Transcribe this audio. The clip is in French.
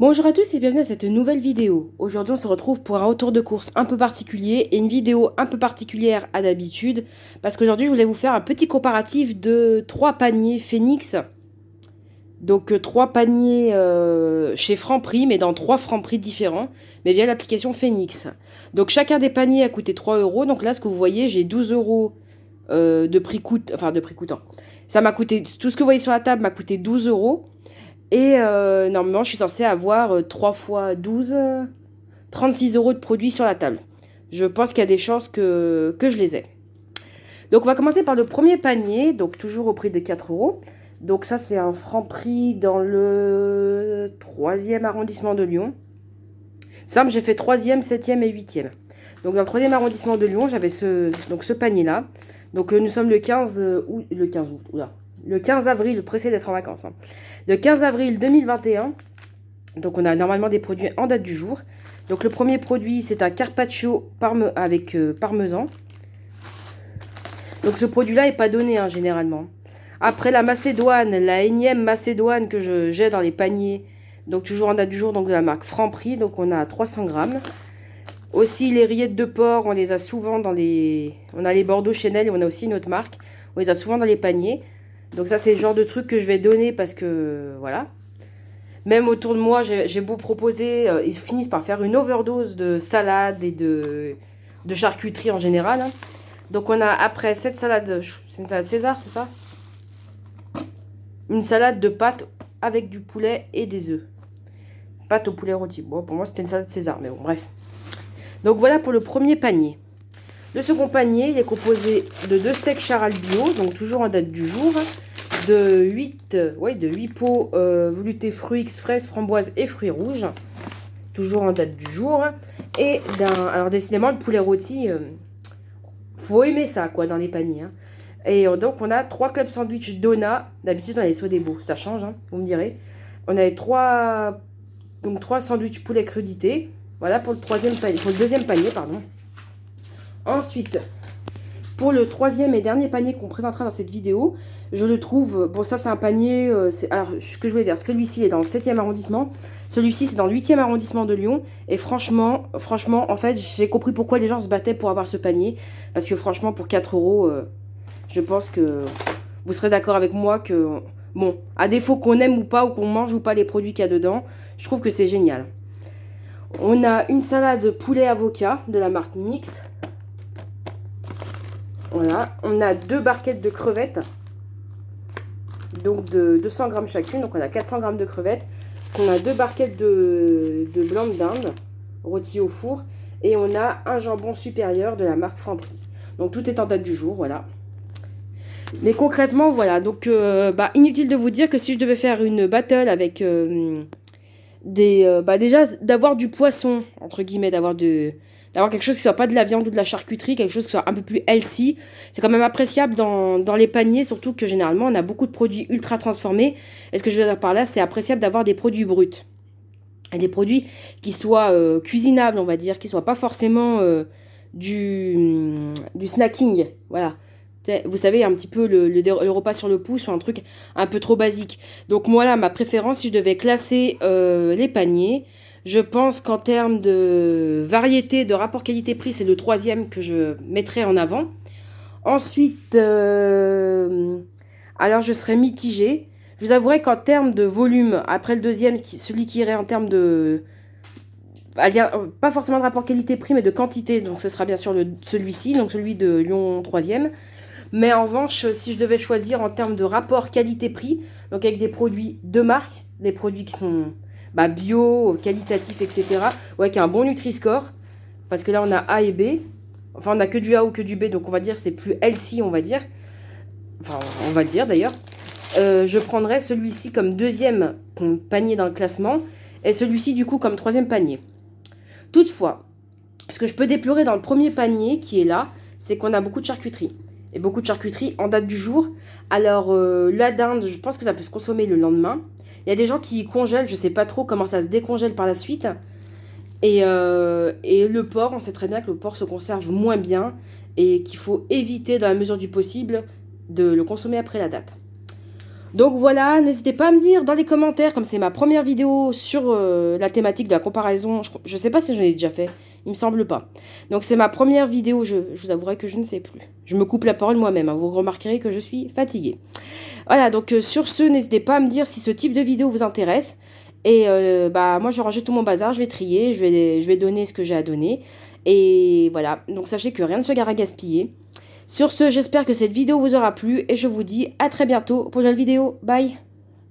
Bonjour à tous et bienvenue à cette nouvelle vidéo. Aujourd'hui on se retrouve pour un retour de course un peu particulier et une vidéo un peu particulière à d'habitude parce qu'aujourd'hui je voulais vous faire un petit comparatif de 3 paniers Phoenix. Donc 3 paniers chez Franprix mais dans 3 Franprix différents mais via l'application Phoenix. Donc chacun des paniers a coûté 3 euros. Donc là ce que vous voyez j'ai 12 euros de prix coûtant. Ça m'a coûté, tout ce que vous voyez sur la table m'a coûté 12 euros. Et normalement, je suis censée avoir 3 fois 12, 36 euros de produits sur la table. Je pense qu'il y a des chances que je les ai. Donc, on va commencer par le premier panier, donc toujours au prix de 4 euros. Donc, ça, c'est un Franprix dans le 3e arrondissement de Lyon. Simple, j'ai fait 3e, 7e et 8e. Donc, dans le 3e arrondissement de Lyon, j'avais ce panier-là. Donc, nous sommes le 15 août, le 15 avril, pressé d'être en vacances. Hein. Le 15 avril 2021. Donc on a normalement des produits en date du jour. Donc le premier produit c'est un carpaccio avec parmesan. Donc ce produit là n'est pas donné hein, généralement. Après la macédoine, la énième macédoine que j'ai dans les paniers. Donc toujours en date du jour, donc de la marque Franprix. Donc on a 300 grammes. Aussi les rillettes de porc, on les a souvent dans les... On a les Bordeaux Chanel et on a aussi une autre marque. On les a souvent dans les paniers. Donc ça c'est le genre de truc que je vais donner parce que voilà. Même autour de moi, j'ai beau proposer, ils finissent par faire une overdose de salade et de charcuterie en général. Hein. Donc on a après cette salade, c'est une salade César, c'est ça? Une salade de pâtes avec du poulet et des œufs. Pâtes au poulet rôti. Bon, pour moi c'était une salade César, mais bon, bref. Donc voilà pour le premier panier. Le second panier, il est composé de 2 steaks charal bio, donc toujours en date du jour. De 8 pots veloutés fruits X, fraises, framboises et fruits rouges. Toujours en date du jour. Et alors décidément, le poulet rôti, faut aimer ça, quoi, dans les paniers. Hein. Et donc, on a 3 clubs sandwich Dona. D'habitude, on a les Sodebo. Ça change, hein, vous me direz. On a trois sandwichs poulet crudité. Voilà pour pour le deuxième panier, pardon. Ensuite, pour le troisième et dernier panier qu'on présentera dans cette vidéo, je le trouve... Bon, ça, c'est un panier... alors, ce que je voulais dire, celui-ci est dans le 7e arrondissement. Celui-ci, c'est dans le 8e arrondissement de Lyon. Et franchement, en fait, j'ai compris pourquoi les gens se battaient pour avoir ce panier. Parce que franchement, pour 4 euros, je pense que vous serez d'accord avec moi que... Bon, à défaut qu'on aime ou pas, ou qu'on mange ou pas les produits qu'il y a dedans, je trouve que c'est génial. On a une salade poulet avocat de la marque Mix. Voilà, on a 2 barquettes de crevettes, donc de 200 grammes chacune, donc on a 400 grammes de crevettes. On a 2 barquettes de blanc de dinde rôti au four et on a un jambon supérieur de la marque Franprix. Donc tout est en date du jour, voilà. Mais concrètement, voilà, donc inutile de vous dire que si je devais faire une battle avec déjà d'avoir du poisson, entre guillemets, d'avoir quelque chose qui soit pas de la viande ou de la charcuterie, quelque chose qui soit un peu plus healthy. C'est quand même appréciable dans les paniers, surtout que généralement on a beaucoup de produits ultra transformés. Et ce que je veux dire par là, c'est appréciable d'avoir des produits bruts. Et des produits qui soient cuisinables, on va dire, qui soient pas forcément du snacking. Voilà. Vous savez, un petit peu le repas sur le pouce ou un truc un peu trop basique. Donc moi là, ma préférence, si je devais classer les paniers, je pense qu'en termes de variété, de rapport qualité-prix, c'est le troisième que je mettrais en avant. Ensuite, alors je serais mitigée. Je vous avouerai qu'en termes de volume, après le deuxième, celui qui irait en termes de... Pas forcément de rapport qualité-prix, mais de quantité, donc ce sera bien sûr celui-ci, donc celui de Lyon troisième. Mais en revanche, si je devais choisir en termes de rapport qualité-prix, donc avec des produits de marque, des produits qui sont bio, qualitatifs, etc., ouais, qui a un bon Nutri-Score, parce que là on a A et B, enfin on a que du A ou que du B, donc on va dire c'est plus healthy, on va dire, enfin on va le dire d'ailleurs, je prendrais celui-ci comme deuxième panier dans le classement, et celui-ci du coup comme troisième panier. Toutefois, ce que je peux déplorer dans le premier panier qui est là, c'est qu'on a beaucoup de charcuterie. Et beaucoup de charcuterie en date du jour. Alors, la dinde, je pense que ça peut se consommer le lendemain. Il y a des gens qui congèlent, je ne sais pas trop comment ça se décongèle par la suite. Et le porc, on sait très bien que le porc se conserve moins bien et qu'il faut éviter, dans la mesure du possible, de le consommer après la date. Donc voilà, n'hésitez pas à me dire dans les commentaires, comme c'est ma première vidéo sur la thématique de la comparaison. Je sais pas si j'en ai déjà fait, il me semble pas. Donc c'est ma première vidéo, je vous avouerai que je ne sais plus. Je me coupe la parole moi-même, hein, vous remarquerez que je suis fatiguée. Voilà, donc sur ce, n'hésitez pas à me dire si ce type de vidéo vous intéresse. Et bah moi je vais ranger tout mon bazar, je vais trier, je vais donner ce que j'ai à donner. Et voilà, donc sachez que rien ne se gare à gaspiller. Sur ce, j'espère que cette vidéo vous aura plu et je vous dis à très bientôt pour une nouvelle vidéo. Bye!